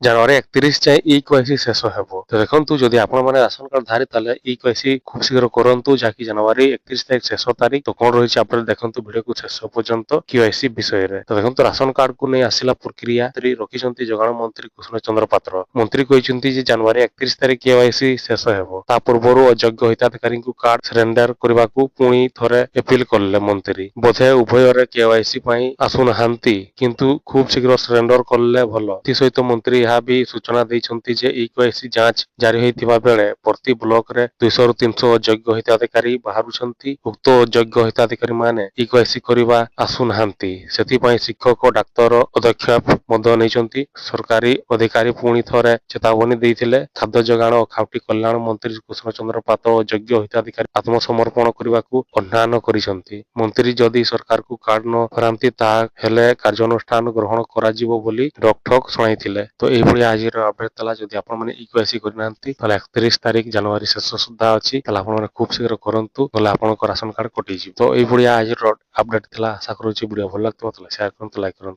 ଜାନୁଆରୀ 31 ଯାଏ ଇ କେୱାଇସି ଶେଷ ହେବ। ତ ଦେଖନ୍ତୁ ଯଦି ଆପଣମାନେ ରାସନ କାର୍ଡ ଧାରୀ ତାହେଲେ ଇ କେୱାଇସି ଖୁବ ଶୀଘ୍ର କରନ୍ତୁ, ଯାହାକି ଜାନୁଆରୀ 31 ତାରିଖ ଶେଷ ତାରିଖ। ତ କଣ ରହିଛି ଆପଣ ଦେଖନ୍ତୁ ଭିଡିଓକୁ ଶେଷ ପର୍ଯ୍ୟନ୍ତ କେୱାଇସି ବିଷୟରେ। ତ ଦେଖନ୍ତୁ ରାସନ କାର୍ଡକୁ ନେଇ ଆସିଲା ପ୍ରକ୍ରିୟା ରଖିଛନ୍ତି ଯୋଗାଣ ମନ୍ତ୍ରୀ କୃଷ୍ଣ ଚନ୍ଦ୍ର ପାତ୍ର। ମନ୍ତ୍ରୀ କହିଛନ୍ତି ଯେ ଜାନୁଆରୀ 31 ତାରିଖ କେୱାଇସି ଶେଷ ହେବ। ତା ପୂର୍ବରୁ ଅଯୋଗ୍ୟ ହିତାଧିକାରୀଙ୍କୁ କାର୍ଡ ସରେଣ୍ଡର କରିବାକୁ ପୁଣି ଥରେ ଅପିଲ କଲେ ମନ୍ତ୍ରୀ। ବୋଧେ ଉଭୟରେ କେୱାଇସି ପାଇଁ ଆସୁନାହାନ୍ତି, କିନ୍ତୁ ଖୁବ ଶୀଘ୍ର ସରେଣ୍ଡର କଲେ ଭଲ। ଏଥିସହିତ ମନ୍ତ୍ରୀ ଏହା ବି ସୂଚନା ଦେଇଛନ୍ତି ଯେ ଇ କେୱାଇସି ଯାଞ୍ଚ ଜାରି ହୋଇଥିବା ବେଳେ ପ୍ରତି ବ୍ଲକରେ 200 ରୁ 300 ଅଯୋଗ୍ୟ ହିତାଧିକାରୀ ବାହାରୁଛନ୍ତି। ଉକ୍ତ ଅଯୋଗ୍ୟ ହିତାଧିକାରୀମାନେ ଇ କେୱାଇସି କରିବା ଆସୁନାହାନ୍ତି, ସେଥିପାଇଁ ଶିକ୍ଷକ, ଡାକ୍ତର ପଦକ୍ଷେପ ମଧ୍ୟ ନେଇଛନ୍ତି। ସରକାରୀ ଅଧିକାରୀ ପୁଣି ଥରେ ଚେତାବନୀ ଦେଇଥିଲେ। ଖାଦ୍ୟ ଯୋଗାଣ ଓ ଖାଉଟି କଲ୍ୟାଣ ମନ୍ତ୍ରୀ କୃଷ୍ଣ ଚନ୍ଦ୍ର ପାତ୍ର ଅଯୋଗ୍ୟ ହିତାଧିକାରୀ ଆତ୍ମସମର୍ପଣ କରିବାକୁ ଆହ୍ୱାନ କରିଛନ୍ତି। ମନ୍ତ୍ରୀ ଯଦି ସରକାରକୁ କାର୍ଡ ନ ଫେରାନ୍ତି ତାହେଲେ କାର୍ଯ୍ୟାନୁଷ୍ଠାନ ଗ୍ରହଣ କରାଯିବ ବୋଲି ରୋକଠୋକ ଶୁଣାଇଥିଲେ। ତ ଏଇଭଳି ଆଜିର ଅପଡେଟ ଥିଲା। ଯଦି ଆପଣମାନେ ଇ କେୱାଇସି କରିନାହାନ୍ତି ତାହେଲେ 31 ତାରିଖ ଜାନୁଆରୀ ଶେଷ ସୁଦ୍ଧା ଅଛି, ତାହେଲେ ଆପଣମାନେ ଖୁବ ଶୀଘ୍ର କରନ୍ତୁ, ନହେଲେ ଆପଣଙ୍କ ରାସନ କାର୍ଡ କଟିଯିବ। ତ ଏଇଭଳିଆ ଆଜିର ଅପଡେଟ ଥିଲା। ଆଶା କରୁଛି ଭିଡିଓ ଭଲ ଲାଗିଥିବ, ତାହେଲେ ସେୟାର କରନ୍ତୁ, ଲାଇକ୍ କରନ୍ତୁ।